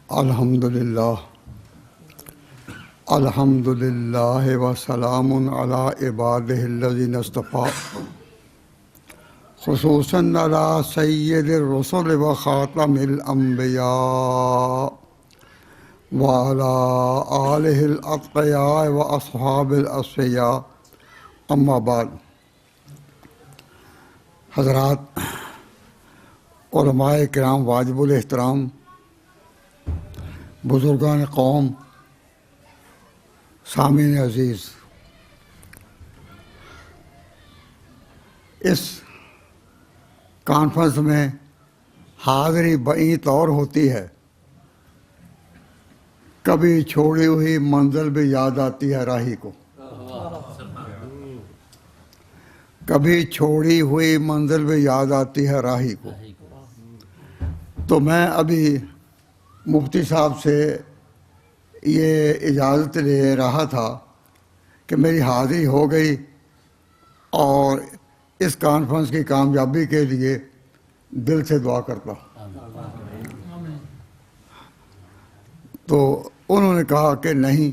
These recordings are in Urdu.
الحمدللہ الحمدللہ وسلام علی عبادہ الذین اصطفیٰ خصوصاً علی سید الرسل و خاتم الانبیاء وعلی آلہ الاتقیاء و اصحاب الاصفیاء اما بعد. حضرات، علماء کرام واجب الاحترام، بزرگان قوم، سامعین عزیز، اس کانفرنس میں حاضری بئی طور ہوتی ہے. کبھی چھوڑی ہوئی منزل بھی یاد آتی ہے راہی کو، کبھی چھوڑی ہوئی منزل بھی یاد آتی ہے راہی کو. تو میں ابھی مفتی صاحب سے یہ اجازت لے رہا تھا کہ میری حاضری ہو گئی اور اس کانفرنس کی کامیابی کے لیے دل سے دعا کرتا. تو انہوں نے کہا کہ نہیں،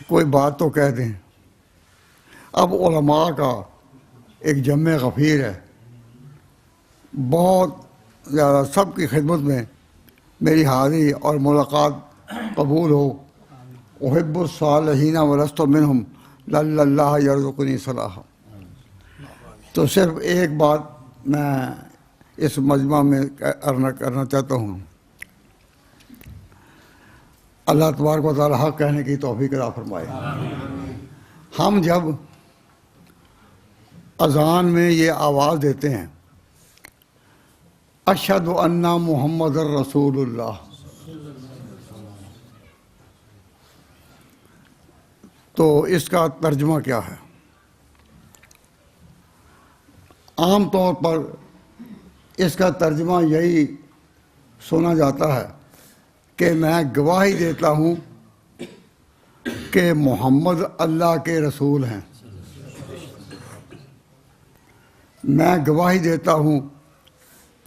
کوئی بات تو کہہ دیں. اب علماء کا ایک جمع غفیر ہے، بہت زیادہ، سب کی خدمت میں میری حاضری اور ملاقات قبول ہو. احب الصالحین ولست منہم لعل اللہ یرزقنی صلاحا. تو صرف ایک بات میں اس مجمع میں کرنا چاہتا ہوں. اللہ تبارک و تعالی حق کہنے کی توفیق عطا فرمائے. ہم جب اذان میں یہ آواز دیتے ہیں اشہد ان محمد الرسول اللہ، تو اس کا ترجمہ کیا ہے؟ عام طور پر اس کا ترجمہ یہی سنا جاتا ہے کہ میں گواہی دیتا ہوں کہ محمد اللہ کے رسول ہیں. میں گواہی دیتا ہوں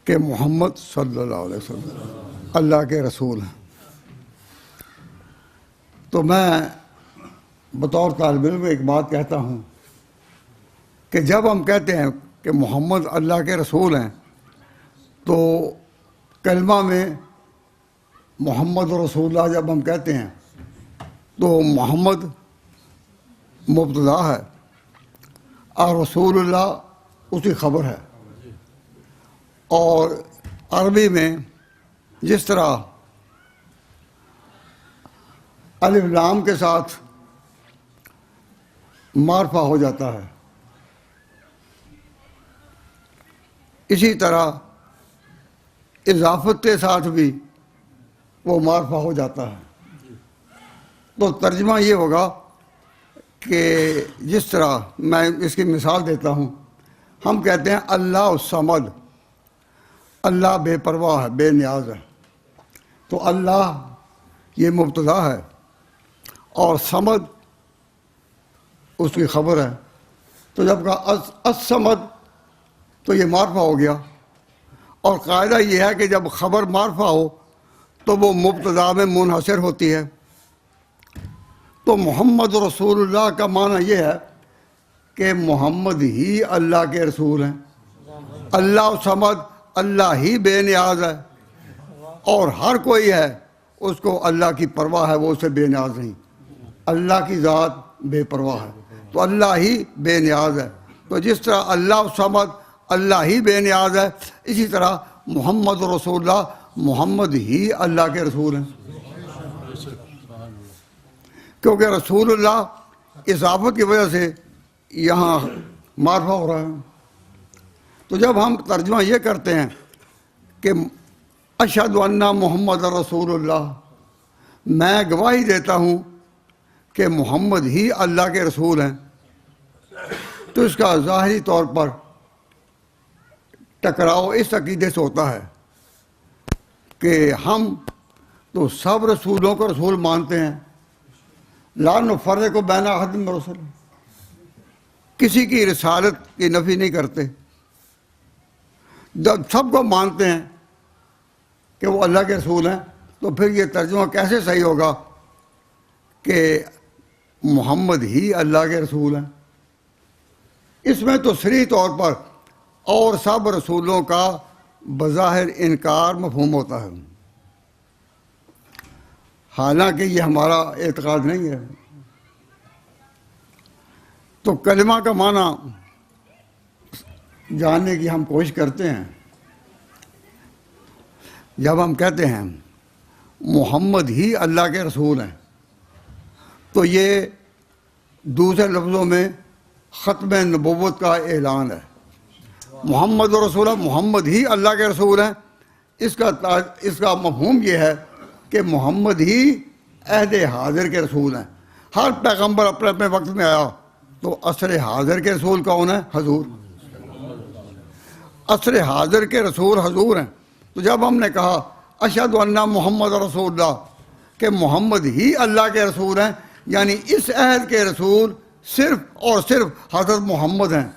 کہ محمد صلی اللہ علیہ وسلم اللہ کے رسول ہیں. تو میں بطور طالب علم ایک بات کہتا ہوں کہ جب ہم کہتے ہیں کہ محمد اللہ کے رسول ہیں تو کلمہ میں محمد رسول اللہ جب ہم کہتے ہیں تو محمد مبتدا ہے اور رسول اللہ اس کی خبر ہے. اور عربی میں جس طرح الف لام کے ساتھ معرفہ ہو جاتا ہے، اسی طرح اضافت کے ساتھ بھی وہ معرفہ ہو جاتا ہے. تو ترجمہ یہ ہوگا کہ جس طرح میں اس کی مثال دیتا ہوں، ہم کہتے ہیں اللہ الصمد، اللہ بے پرواہ ہے، بے نیاز ہے. تو اللہ یہ مبتدا ہے اور صمد اس کی خبر ہے. تو جب کہا الصمد تو یہ معرفہ ہو گیا. اور قاعدہ یہ ہے کہ جب خبر معرفہ ہو تو وہ مبتدا میں منحصر ہوتی ہے. تو محمد رسول اللہ کا معنی یہ ہے کہ محمد ہی اللہ کے رسول ہیں. اللہ صمد، اللہ ہی بے نیاز ہے، اور ہر کوئی ہے اس کو اللہ کی پرواہ ہے، وہ اسے بے نیاز نہیں. اللہ کی ذات بے پرواہ ہے تو اللہ ہی بے نیاز ہے. تو جس طرح اللہ صمد، اللہ ہی بے نیاز ہے، اسی طرح محمد رسول اللہ، محمد ہی اللہ کے رسول ہیں. کیونکہ رسول اللہ اضافت کی وجہ سے یہاں معرفہ ہو رہا ہے. تو جب ہم ترجمہ یہ کرتے ہیں کہ اشہد ان محمد رسول اللہ، میں گواہی دیتا ہوں کہ محمد ہی اللہ کے رسول ہیں، تو اس کا ظاہری طور پر ٹکراؤ اس عقیدے سے ہوتا ہے کہ ہم تو سب رسولوں کو رسول مانتے ہیں، لا نفرق بین احد من رسل، کسی کی رسالت کی نفی نہیں کرتے. جب سب کو مانتے ہیں کہ وہ اللہ کے رسول ہیں، تو پھر یہ ترجمہ کیسے صحیح ہوگا کہ محمد ہی اللہ کے رسول ہیں؟ اس میں تو صریح طور پر اور سب رسولوں کا بظاہر انکار مفہوم ہوتا ہے، حالانکہ یہ ہمارا اعتقاد نہیں ہے۔ تو کلمہ کا معنی جاننے کی ہم کوشش کرتے ہیں۔ جب ہم کہتے ہیں محمد ہی اللہ کے رسول ہیں، تو یہ دوسرے لفظوں میں ختم نبوت کا اعلان ہے۔ محمد رسول اللہ، محمد ہی اللہ کے رسول ہیں، اس کا مفہوم یہ ہے کہ محمد ہی عہد حاضر کے رسول ہیں۔ ہر پیغمبر اپنے اپنے وقت میں آیا، تو عصر حاضر کے رسول کون ہے؟ حضور۔ عصر حاضر کے رسول حضور ہیں۔ تو جب ہم نے کہا اشہد ان محمد رسول اللہ، کہ محمد ہی اللہ کے رسول ہیں، یعنی اس عہد کے رسول صرف اور صرف حضرت محمد ہیں،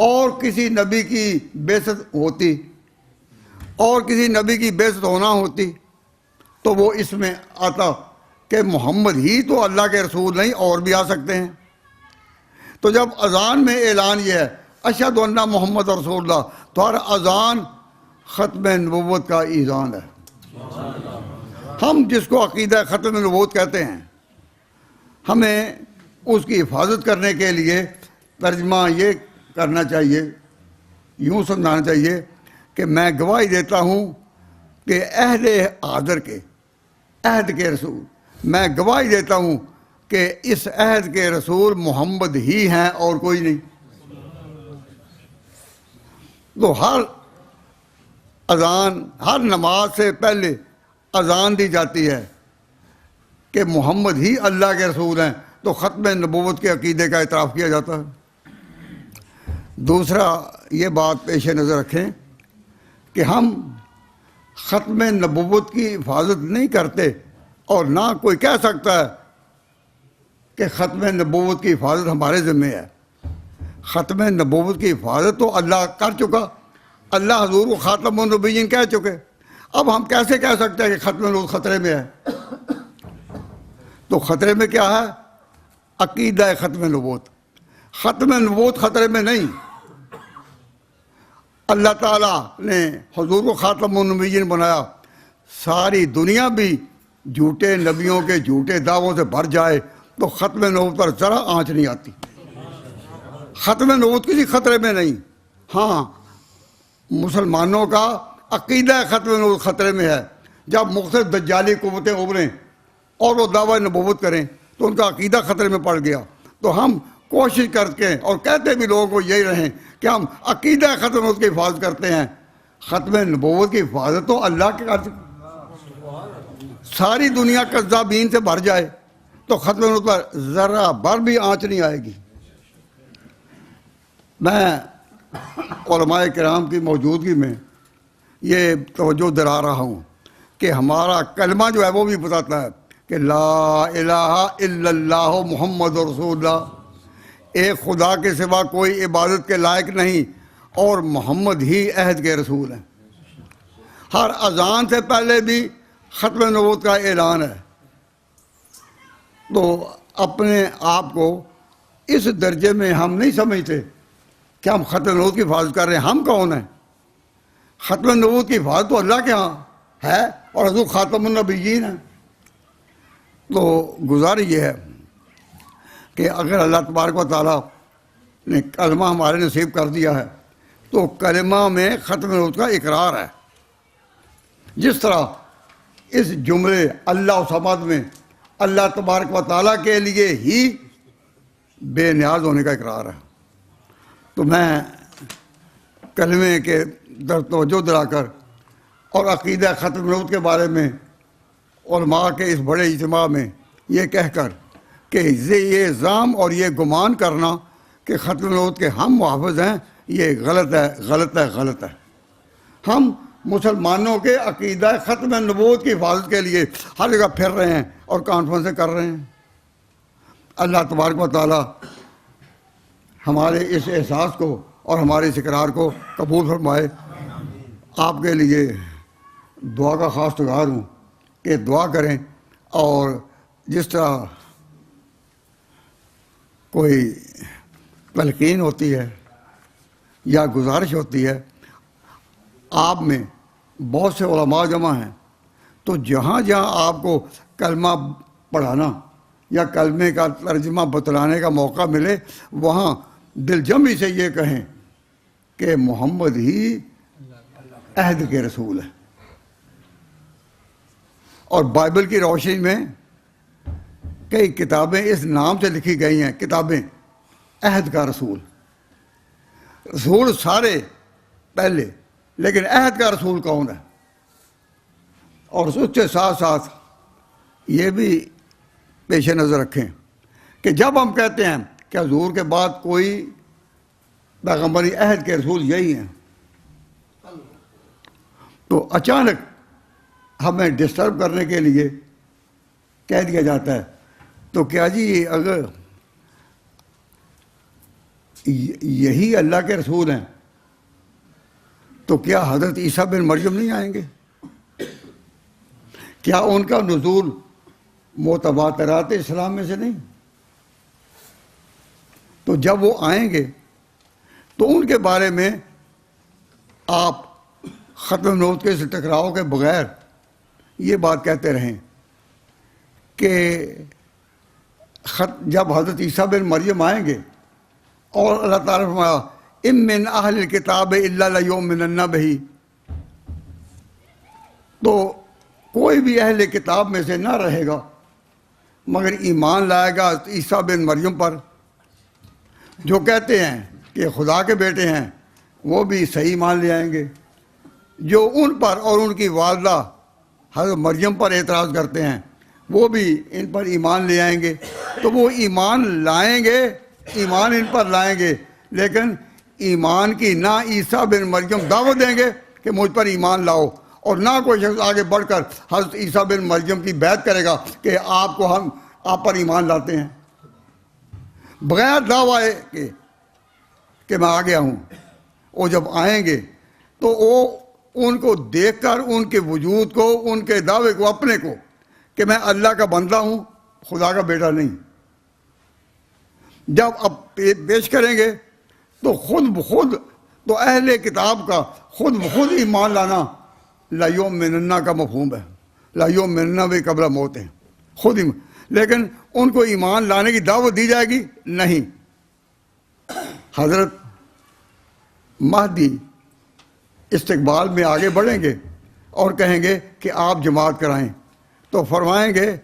اور کسی نبی کی بعثت ہوتی اور کسی نبی کی بعثت ہونا ہوتی تو وہ اس میں آتا کہ محمد ہی تو اللہ کے رسول نہیں، اور بھی آ سکتے ہیں۔ تو جب اذان میں اعلان یہ ہے اشہد ان محمد رسول اللہ، تو ہر اذان ختم نبوت کا اذان ہے۔ ہم جس کو عقیدہ ختم نبوت کہتے ہیں، ہمیں اس کی حفاظت کرنے کے لیے ترجمہ یہ کرنا چاہیے، یوں سمجھانا چاہیے کہ میں گواہی دیتا ہوں کہ عہد حاضر کے، عہد کے رسول، میں گواہی دیتا ہوں کہ اس عہد کے رسول محمد ہی ہیں اور کوئی نہیں۔ تو ہر اذان، ہر نماز سے پہلے اذان دی جاتی ہے کہ محمد ہی اللہ کے رسول ہیں، تو ختم نبوت کے عقیدے کا اعتراف کیا جاتا ہے۔ دوسرا یہ بات پیش نظر رکھیں کہ ہم ختم نبوت کی حفاظت نہیں کرتے، اور نہ کوئی کہہ سکتا ہے کہ ختم نبوت کی حفاظت ہمارے ذمہ ہے۔ ختم نبوت کی حفاظت تو اللہ کر چکا، اللہ حضور کو خاتم النبیین کہہ چکے۔ اب ہم کیسے کہہ سکتے ہیں کہ ختم نبوت خطرے میں ہے؟ تو خطرے میں کیا ہے؟ عقیدہ ختم نبوت۔ ختم نبوت خطرے میں نہیں، اللہ تعالیٰ نے حضور کو خاتم النبیین بنایا، ساری دنیا بھی جھوٹے نبیوں کے جھوٹے دعووں سے بھر جائے تو ختم نبوت پر ذرا آنچ نہیں آتی۔ ختم نبوت کسی خطرے میں نہیں۔ ہاں، مسلمانوں کا عقیدہ ختم نبوت خطرے میں ہے۔ جب مختلف دجالی قوتیں ابھریں اور وہ دعوی نبوت کریں تو ان کا عقیدہ خطرے میں پڑ گیا۔ تو ہم کوشش کر کے، اور کہتے بھی لوگوں کو یہی رہیں کہ ہم عقیدہ ختم نبوت کی حفاظت کرتے ہیں۔ ختم نبوت کی حفاظت تو اللہ کے کر، ساری دنیا کذابین سے بھر جائے تو ختم نبوت پر ذرا بھر بھی آنچ نہیں آئے گی۔ میں علماء کرام کی موجودگی میں یہ توجہ دلا رہا ہوں کہ ہمارا کلمہ جو ہے وہ بھی بتاتا ہے کہ لا الہ الا اللہ محمد رسول اللہ، ایک خدا کے سوا کوئی عبادت کے لائق نہیں، اور محمد ہی عہد کے رسول ہیں۔ ہر اذان سے پہلے بھی ختم نبوت کا اعلان ہے۔ تو اپنے آپ کو اس درجے میں ہم نہیں سمجھتے کہ ہم ختم نبوت کی حفاظت کر رہے ہیں۔ ہم کون ہیں؟ ختم نبوت کی حفاظت تو اللہ کے ہاں ہے، اور حضور خاتم النبیین ہیں۔ تو گزارش یہ ہے کہ اگر اللہ تبارک و تعالیٰ نے کلمہ ہمارے نصیب کر دیا ہے تو کلمہ میں ختم نبوت کا اقرار ہے۔ جس طرح اس جملے اللہ صمد میں اللہ تبارک و تعالیٰ کے لیے ہی بے نیاز ہونے کا اقرار ہے۔ تو میں کلمے کے در توجہ دلا کر اور عقیدہ ختم نبوت کے بارے میں علماء کے اس بڑے اجتماع میں یہ کہہ کر کہ یہ الزام اور یہ گمان کرنا کہ ختم نبوت کے ہم محافظ ہیں، یہ غلط ہے، غلط ہے، غلط ہے۔ ہم مسلمانوں کے عقیدہ ختم نبوت کی حفاظت کے لیے ہر جگہ پھر رہے ہیں اور کانفرنسیں کر رہے ہیں۔ اللہ تبارک و تعالیٰ ہمارے اس احساس کو اور ہمارے اس اقرار کو قبول فرمائے۔ آپ کے لیے دعا کا خاص گزار ہوں کہ دعا کریں، اور جس طرح کوئی تلقین ہوتی ہے یا گزارش ہوتی ہے، آپ میں بہت سے علماء جمع ہیں، تو جہاں جہاں آپ کو کلمہ پڑھانا یا کلمے کا ترجمہ بتلانے کا موقع ملے، وہاں دل جمعی سے یہ کہیں کہ محمد ہی عہد کے رسول ہے۔ اور بائبل کی روشنی میں کئی کتابیں اس نام سے لکھی گئی ہیں، کتابیں عہد کا رسول۔ رسول سارے پہلے، لیکن عہد کا رسول کون ہے؟ اور اس کے ساتھ ساتھ یہ بھی پیش نظر رکھیں کہ جب ہم کہتے ہیں کہ حضور کے بعد کوئی پیغمبری عہد کے رسول یہی ہیں، تو اچانک ہمیں ڈسٹرب کرنے کے لیے کہہ دیا جاتا ہے تو کیا جی اگر یہی اللہ کے رسول ہیں تو کیا حضرت عیسیٰ بن مریم نہیں آئیں گے؟ کیا ان کا نزول متواترات اسلام میں سے نہیں؟ تو جب وہ آئیں گے تو ان کے بارے میں آپ ختم نبوت کے سے ٹکراؤ کے بغیر یہ بات کہتے رہیں کہ جب حضرت عیسیٰ بن مریم آئیں گے، اور اللہ تعالیٰ فرمایا ام من اہل الکتاب الا لیؤمنن بہ، تو کوئی بھی اہل کتاب میں سے نہ رہے گا مگر ایمان لائے گا عیسیٰ بن مریم پر۔ جو کہتے ہیں کہ خدا کے بیٹے ہیں وہ بھی صحیح ایمان لے آئیں گے، جو ان پر اور ان کی والدہ حضرت مریم پر اعتراض کرتے ہیں وہ بھی ان پر ایمان لے آئیں گے۔ تو وہ ایمان لائیں گے، ایمان ان پر لائیں گے، لیکن ایمان کی نہ عیسیٰ بن مریم دعوت دیں گے کہ مجھ پر ایمان لاؤ، اور نہ کوئی شخص آگے بڑھ کر حضرت عیسیٰ بن مریم کی بیعت کرے گا کہ ہم آپ پر ایمان لاتے ہیں، بغیر دعویٰ کہ میں آ گیا ہوں۔ وہ جب آئیں گے تو وہ ان کو دیکھ کر ان کے وجود کو، ان کے دعوے کو، اپنے کو کہ میں اللہ کا بندہ ہوں، خدا کا بیٹا نہیں، جب اب پیش کریں گے تو خود بخود، تو اہل کتاب کا خود بخود ایمان لانا لا یؤمنن کا مفہوم ہے، لا یؤمنن بھی قبل موت ہے، خود ایمان، لیکن ان کو ایمان لانے کی دعوت دی جائے گی نہیں۔ حضرت مہدی استقبال میں آگے بڑھیں گے اور کہیں گے کہ آپ جماعت کرائیں، تو فرمائیں گے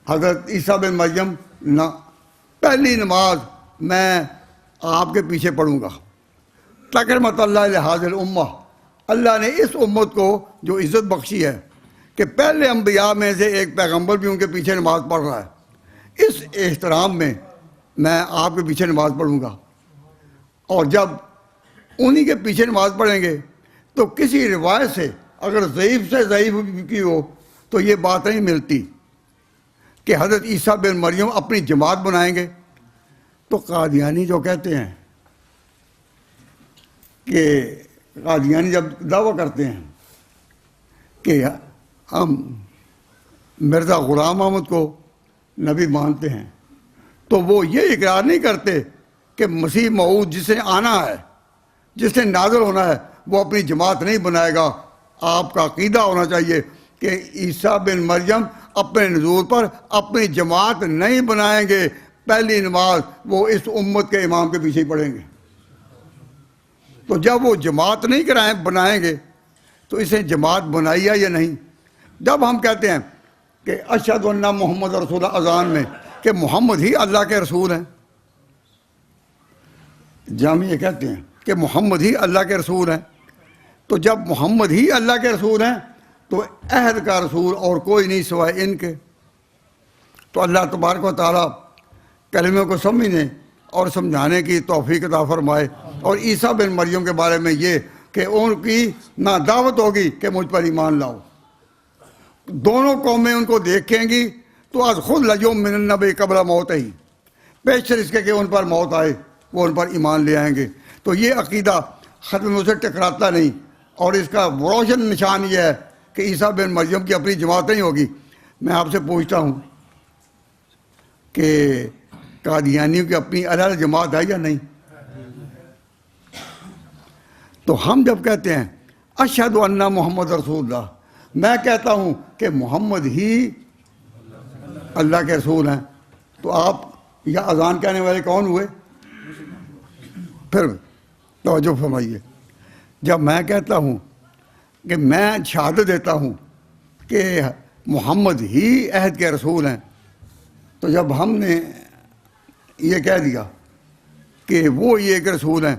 حضرت عیسیٰ بن مریم نہ، پہلی نماز میں آپ کے پیچھے پڑھوں گا، تکرمت اللہ لہذا الامہ، اللہ نے اس امت کو جو عزت بخشی ہے کہ پہلے انبیاء میں سے ایک پیغمبر بھی ان کے پیچھے نماز پڑھ رہا ہے، اس احترام میں میں آپ کے پیچھے نماز پڑھوں گا۔ اور جب انہی کے پیچھے نماز پڑھیں گے تو کسی روایت سے اگر ضعیف سے ضعیف کی ہو تو یہ بات نہیں ملتی کہ حضرت عیسیٰ بن مریم اپنی جماعت بنائیں گے۔ تو قادیانی جو کہتے ہیں کہ قادیانی جب دعویٰ کرتے ہیں کہ ہم مرزا غلام احمد کو نبی مانتے ہیں، تو وہ یہ اقرار نہیں کرتے کہ مسیح موعود جس نے آنا ہے، جس نے نازل ہونا ہے، وہ اپنی جماعت نہیں بنائے گا۔ آپ کا عقیدہ ہونا چاہیے کہ عیسیٰ بن مریم اپنے نزول پر اپنی جماعت نہیں بنائیں گے، پہلی نماز وہ اس امت کے امام کے پیچھے ہی پڑھیں گے۔ تو جب وہ جماعت نہیں بنائیں گے تو اسے جماعت بنائی ہے یا نہیں؟ جب ہم کہتے ہیں کہ اشہد ان محمد رسول اللہ، اذان میں کہ محمد ہی اللہ کے رسول ہیں، جامعہ کہتے ہیں کہ محمد ہی اللہ کے رسول ہیں، تو جب محمد ہی اللہ کے رسول ہیں تو عہد کا رسول اور کوئی نہیں سوائے ان کے۔ تو اللہ تبارک و تعالیٰ کلمے کو سمجھنے اور سمجھانے کی توفیق عطا فرمائے۔ اور عیسیٰ بن مریم کے بارے میں یہ کہ ان کی نہ دعوت ہوگی کہ مجھ پر ایمان لاؤ، دونوں قومیں ان کو دیکھیں گی تو از خود لیؤمنن بہ قبل موت ہی، پیشتر اس کے کہ ان پر موت آئے وہ ان پر ایمان لے آئیں گے۔ تو یہ عقیدہ ختم سے ٹکراتا نہیں، اور اس کا روشن نشان یہ ہے کہ عیسیٰ بن مریم کی اپنی جماعت نہیں ہوگی. میں آپ سے پوچھتا ہوں کہ قادیانیوں کی اپنی الگ جماعت ہے یا نہیں؟ تو ہم جب کہتے ہیں اشہد ان محمد رسول اللہ، میں کہتا ہوں کہ محمد ہی اللہ کے رسول ہیں، تو آپ یا اذان کہنے والے کون ہوئے؟ پھر توجہ فرمائیے، جب میں کہتا ہوں کہ میں شہادت دیتا ہوں کہ محمد ہی عہد کے رسول ہیں، تو جب ہم نے یہ کہہ دیا کہ وہ یہ ایک رسول ہیں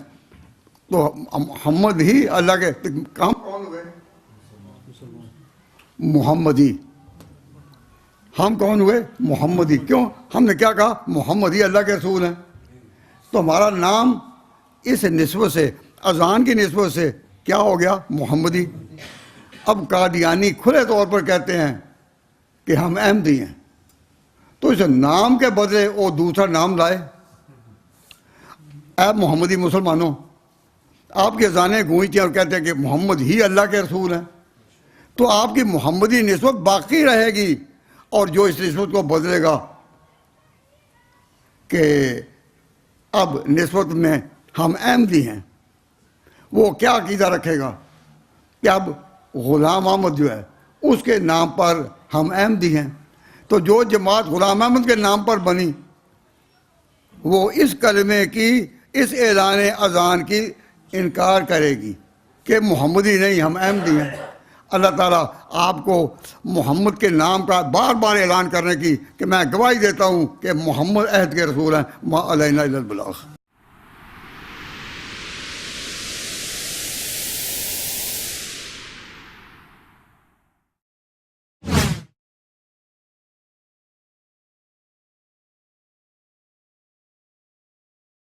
تو محمد ہی اللہ کے، ہم کون ہوئے؟ محمدی. ہم کون ہوئے؟ محمدی. کیوں؟ ہم نے کیا کہا؟ محمد ہی اللہ کے رسول ہیں. تو ہمارا نام اس نسبت سے، اذان کی نسبت سے کیا ہو گیا؟ محمدی. اب قادیانی کھلے طور پر کہتے ہیں کہ ہم احمدی ہیں، تو اس نام کے بدلے وہ دوسرا نام لائے. اے محمدی مسلمانوں، آپ کی اذانیں گونجتی ہیں اور کہتے ہیں کہ محمد ہی اللہ کے رسول ہیں، تو آپ کی محمدی نسبت باقی رہے گی، اور جو اس نسبت کو بدلے گا کہ اب نسبت میں ہم احمدی ہیں، وہ کیا عقیدہ رکھے گا کہ اب غلام احمد جو ہے اس کے نام پر ہم احمدی ہیں. تو جو جماعت غلام احمد کے نام پر بنی وہ اس کلمے کی، اس اعلان اذان کی انکار کرے گی کہ محمدی نہیں، ہم احمدی ہیں. اللہ تعالیٰ آپ کو محمد کے نام کا بار بار اعلان کرنے کی کہ میں گواہی دیتا ہوں کہ محمد عہد کے رسول ہیں، ما علینا الا البلاغ.